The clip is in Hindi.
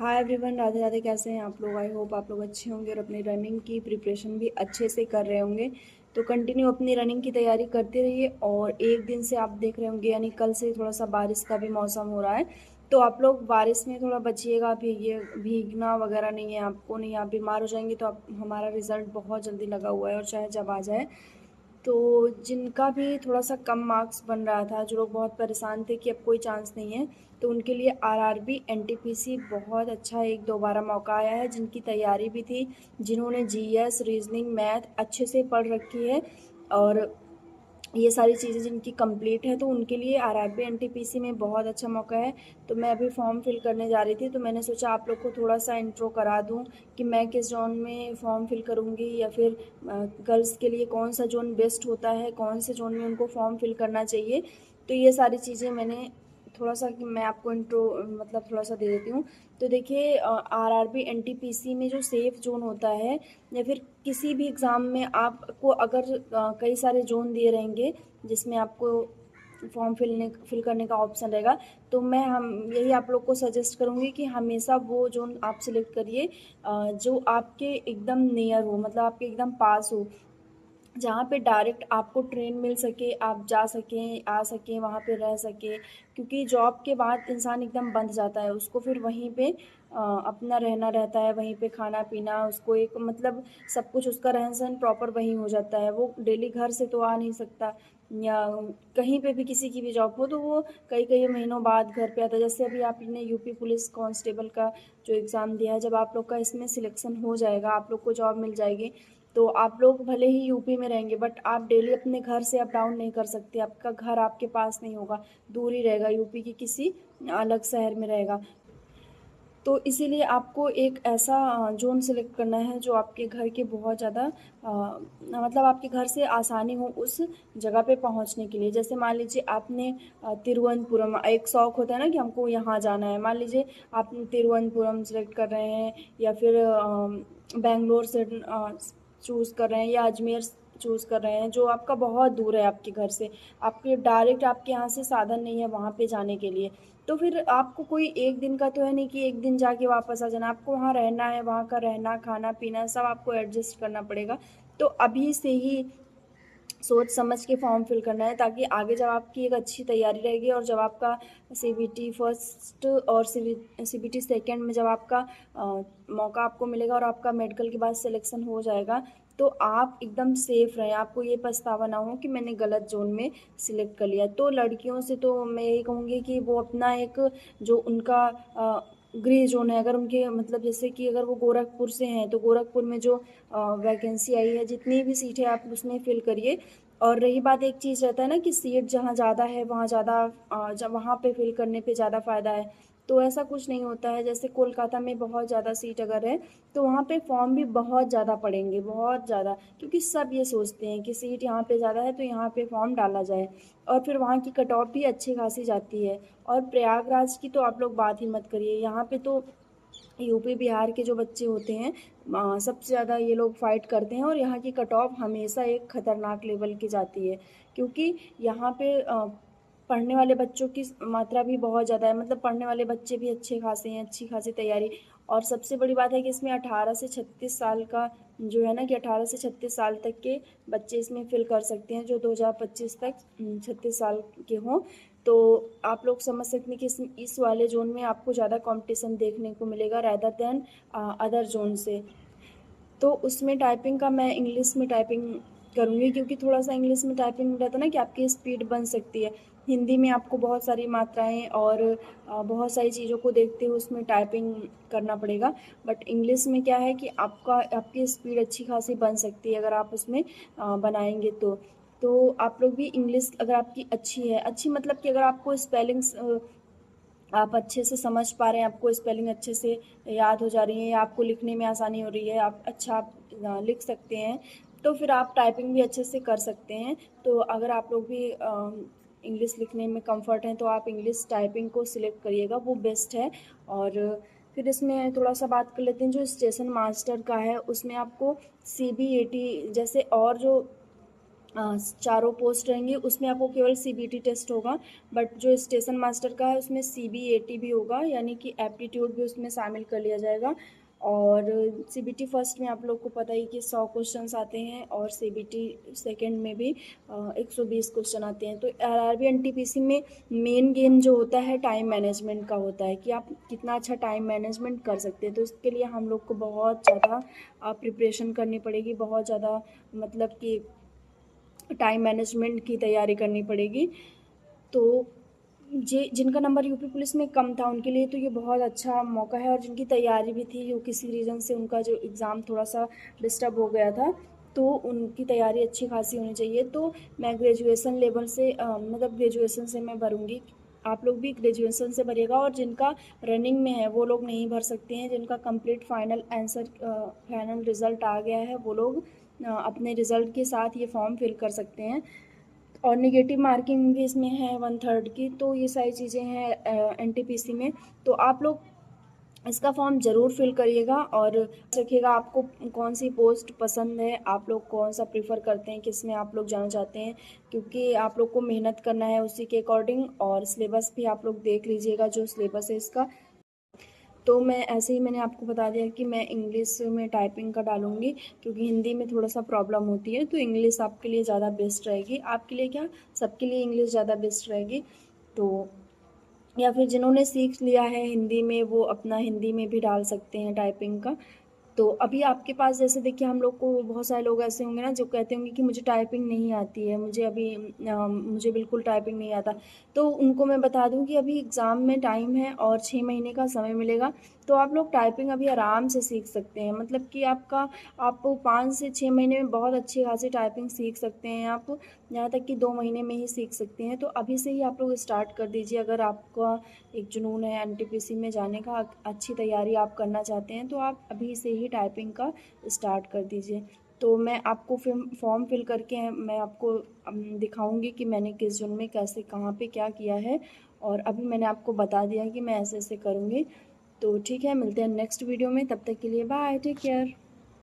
Hi everyone, Radhe Radhe. कैसे हैं आप लोग? आई होप आप लोग अच्छे होंगे और अपनी रनिंग की प्रिपरेशन भी अच्छे से कर रहे होंगे। तो कंटिन्यू अपनी रनिंग की तैयारी करते रहिए। और एक दिन से आप देख रहे होंगे, यानी कल से थोड़ा सा बारिश का भी मौसम हो रहा है, तो आप लोग बारिश में थोड़ा बचिएगा। भीगना वगैरह नहीं है आपको, नहीं आप बीमार हो जाएंगे तो आप हमारा रिजल्ट बहुत जल्दी लगा हुआ है और चाहे जब आ जाए। तो जिनका भी थोड़ा-सा कम मार्क्स बन रहा था, जो लोग बहुत परेशान थे कि अब कोई चांस नहीं है, तो उनके लिए आरआरबी, एनटीपीसी बहुत अच्छा एक दोबारा मौका आया है। जिनकी तैयारी भी थी, जिन्होंने जीएस, रीजनिंग, मैथ अच्छे से पढ़ रखी है और ये सारी चीज़ें जिनकी कंप्लीट है, तो उनके लिए आरआरबी एनटीपीसी में बहुत अच्छा मौका है। तो मैं अभी फॉर्म फिल करने जा रही थी, तो मैंने सोचा आप लोग को थोड़ा सा इंट्रो करा दूं कि मैं किस जोन में फॉर्म फिल करूंगी, या फिर गर्ल्स के लिए कौन सा जोन बेस्ट होता है, कौन से जोन में उनको फॉर्म फिल करना चाहिए। तो ये सारी चीज़ें मैंने थोड़ा सा कि मैं आपको इंट्रो मतलब थोड़ा सा दे देती हूँ। तो देखिए, आरआरबी एनटीपीसी में जो सेफ जोन होता है, या फिर किसी भी एग्ज़ाम में आपको अगर कई सारे जोन दिए रहेंगे जिसमें आपको फॉर्म फिल करने का ऑप्शन रहेगा, तो मैं हम यही आप लोग को सजेस्ट करूँगी कि हमेशा वो जोन आप सिलेक्ट करिए जो आपके एकदम नियर हो, मतलब आपके एकदम पास हो, जहाँ पे डायरेक्ट आपको ट्रेन मिल सके, आप जा सकें, आ सकें, वहाँ पे रह सकें। क्योंकि जॉब के बाद इंसान एकदम बंध जाता है, उसको फिर वहीं पे अपना रहना रहता है, वहीं पे खाना-पीना, उसको एक मतलब सब कुछ उसका रहन-सहन प्रॉपर वहीं हो जाता है। वो डेली घर से तो आ नहीं सकता, या कहीं पे भी किसी की भी जॉब हो, तो वो कई-कई महीनों बाद घर पे आता है। जैसे अभी आपने यूपी पुलिस कांस्टेबल का जो एग्ज़ाम दिया है, जब आप लोग का इसमें सिलेक्शन हो जाएगा, आप लोग को जॉब मिल जाएगी, तो आप लोग भले ही यूपी में रहेंगे, बट आप डेली अपने घर से अप डाउन नहीं कर सकते। आपका घर आपके पास नहीं होगा, दूर ही रहेगा, यूपी के किसी अलग शहर में रहेगा। तो इसीलिए आपको एक ऐसा ज़ोन सेलेक्ट करना है जो आपके घर के बहुत ज़्यादा मतलब आपके घर से आसानी हो उस जगह पे पहुंचने के लिए। जैसे मान लीजिए आपने तिरुवनंतपुरम, एक शौक होता है ना कि हमको यहाँ जाना है, मान लीजिए आप तिरुवनंतपुरम सेलेक्ट कर रहे हैं, या फिर बेंगलोर से चूज़ कर रहे हैं, या अजमेर चूज़ कर रहे हैं, जो आपका बहुत दूर है आपके घर से, आपके डायरेक्ट आपके यहाँ से साधन नहीं है वहाँ पे जाने के लिए। तो फिर आपको कोई एक दिन का तो है नहीं कि एक दिन जाके वापस आ जाना, आपको वहाँ रहना है, वहाँ का रहना, खाना-पीना सब आपको एडजस्ट करना पड़ेगा। तो अभी से ही सोच समझ के फॉर्म फिल करना है, ताकि आगे जब आपकी एक अच्छी तैयारी रहेगी और जब आपका सीबीटी फर्स्ट और सीबीटी सेकंड में जब आपका मौका आपको मिलेगा और आपका मेडिकल के बाद सिलेक्शन हो जाएगा, तो आप एकदम सेफ रहें, आपको ये पछतावा ना हो कि मैंने गलत जोन में सिलेक्ट कर लिया। तो लड़कियों से तो मैं यही कहूँगी कि वो अपना एक जो उनका ग्रे जोन है, अगर उनके मतलब जैसे कि अगर वो गोरखपुर से हैं, तो गोरखपुर में जो वैकेंसी आई है, जितनी भी सीट है आप उसमें फिल करिए। और रही बात, एक चीज़ रहता है ना कि सीट जहाँ ज़्यादा है वहाँ ज़्यादा जब वहाँ पे फिल करने पे ज़्यादा फ़ायदा है, तो ऐसा कुछ नहीं होता है। जैसे कोलकाता में बहुत ज़्यादा सीट अगर है, तो वहाँ पे फॉर्म भी बहुत ज़्यादा पड़ेंगे, बहुत ज़्यादा, क्योंकि सब ये सोचते हैं कि सीट यहाँ पे ज़्यादा है तो यहाँ पे फॉर्म डाला जाए, और फिर वहाँ की कट ऑफ भी अच्छी खासी जाती है। और प्रयागराज की तो आप लोग बात ही मत करिए, यहाँ पे तो यूपी बिहार के जो बच्चे होते हैं सबसे ज़्यादा ये लोग फाइट करते हैं, और यहाँ की कट ऑफ हमेशा एक खतरनाक लेवल की जाती है, क्योंकि यहाँ पे पढ़ने वाले बच्चों की मात्रा भी बहुत ज़्यादा है, मतलब पढ़ने वाले बच्चे भी अच्छे खासे हैं, अच्छी खासी तैयारी। और सबसे बड़ी बात है कि इसमें 18 से 36 साल का जो है ना, कि 18 से 36 साल तक के बच्चे इसमें फिल कर सकते हैं, जो 2025 तक 36 साल के हों। तो आप लोग समझ सकते हैं कि इस वाले जोन में आपको ज़्यादा कंपटीशन देखने को मिलेगा रैदर देन अदर जोन से। तो उसमें टाइपिंग का मैं इंग्लिश में टाइपिंग करूँगी, क्योंकि थोड़ा सा इंग्लिश में टाइपिंग रहता है ना कि आपकी स्पीड बन सकती है। हिंदी में आपको बहुत सारी मात्राएं और बहुत सारी चीज़ों को देखते हुए उसमें टाइपिंग करना पड़ेगा। बट इंग्लिश में क्या है कि आपकी स्पीड अच्छी खासी बन सकती है अगर आप उसमें बनाएंगे तो आप लोग भी इंग्लिश अगर आपकी अच्छी है, अच्छी मतलब कि अगर आपको स्पेलिंग्स आप अच्छे से समझ पा रहे हैं, आपको स्पेलिंग अच्छे से याद हो जा रही है, या आपको लिखने में आसानी हो रही है, आप लिख सकते हैं, तो फिर आप टाइपिंग भी अच्छे से कर सकते हैं। तो अगर आप लोग भी इंग्लिश लिखने में कंफर्ट हैं, तो आप इंग्लिश टाइपिंग को सिलेक्ट करिएगा, वो बेस्ट है। और फिर इसमें थोड़ा सा बात कर लेते हैं जो स्टेशन मास्टर का है, उसमें आपको सीबीएटी जैसे और जो चारों पोस्ट रहेंगे, उसमें आपको केवल सीबीटी टेस्ट होगा। बट जो स्टेशन मास्टर का है उसमें सीबीएटी भी होगा, यानी कि एप्टीट्यूड भी उसमें शामिल कर लिया जाएगा। और सीबीटी फर्स्ट में आप लोग को पता ही कि 100 क्वेश्चंस आते हैं, और सीबीटी सेकंड में भी 120 क्वेश्चन आते हैं। तो आरआरबी एनटीपीसी में मेन गेम जो होता है टाइम मैनेजमेंट का होता है, कि आप कितना अच्छा टाइम मैनेजमेंट कर सकते हैं। तो इसके लिए हम लोग को बहुत ज़्यादा प्रिपरेशन करनी पड़ेगी, बहुत ज़्यादा मतलब कि टाइम मैनेजमेंट की तैयारी करनी पड़ेगी। तो जिनका नंबर यूपी पुलिस में कम था उनके लिए तो ये बहुत अच्छा मौका है, और जिनकी तैयारी भी थी, जो किसी रीज़न से उनका जो एग्ज़ाम थोड़ा सा डिस्टर्ब हो गया था, तो उनकी तैयारी अच्छी खासी होनी चाहिए। तो मैं ग्रेजुएशन लेवल से मतलब ग्रेजुएशन से मैं भरूँगी, आप लोग भी ग्रेजुएशन से भरिएगा। और जिनका रनिंग में है वो लोग नहीं भर सकते हैं, जिनका complete final answer final result आ गया है वो लोग अपने रिज़ल्ट के साथ ये फॉर्म फिल कर सकते हैं। और नेगेटिव मार्किंग भी इसमें है 1/3 की। तो ये सारी चीज़ें हैं एनटीपीसी में। तो आप लोग इसका फॉर्म ज़रूर फिल करिएगा, और रखिएगा आपको कौन सी पोस्ट पसंद है, आप लोग कौन सा प्रीफर करते हैं, किस में आप लोग जाना चाहते हैं, क्योंकि आप लोग को मेहनत करना है उसी के अकॉर्डिंग। और सिलेबस भी आप लोग देख लीजिएगा जो सिलेबस है इसका। तो मैं ऐसे ही मैंने आपको बता दिया कि मैं इंग्लिश में टाइपिंग का डालूँगी, क्योंकि हिंदी में थोड़ा सा प्रॉब्लम होती है। तो इंग्लिश आपके लिए ज़्यादा बेस्ट रहेगी, आपके लिए क्या, सबके लिए इंग्लिश ज़्यादा बेस्ट रहेगी। तो या फिर जिन्होंने सीख लिया है हिंदी में वो अपना हिंदी में भी डाल सकते हैं टाइपिंग का। तो अभी आपके पास जैसे देखिए, हम लोग को बहुत सारे लोग ऐसे होंगे ना जो कहते होंगे कि मुझे टाइपिंग नहीं आती है, मुझे अभी मुझे बिल्कुल टाइपिंग नहीं आता। तो उनको मैं बता दूं कि अभी एग्ज़ाम में टाइम है और 6 महीने का समय मिलेगा। तो आप लोग टाइपिंग अभी आराम से सीख सकते हैं, मतलब कि आप 5 से 6 महीने में बहुत अच्छी खासी टाइपिंग सीख सकते हैं आप, यहाँ तक कि 2 महीने में ही सीख सकते हैं। तो अभी से ही आप लोग स्टार्ट कर दीजिए, अगर आपका एक जुनून है एनटीपीसी में जाने का, अच्छी तैयारी आप करना चाहते हैं, तो आप अभी से ही टाइपिंग का स्टार्ट कर दीजिए। तो मैं आपको फॉर्म फिल करके मैं आपको दिखाऊंगी कि मैंने किस जून में कैसे कहाँ पे क्या किया है, और अभी मैंने आपको बता दिया है कि मैं ऐसे ऐसे करूँगी। तो ठीक है, मिलते हैं नेक्स्ट वीडियो में, तब तक के लिए बाय, टेक केयर।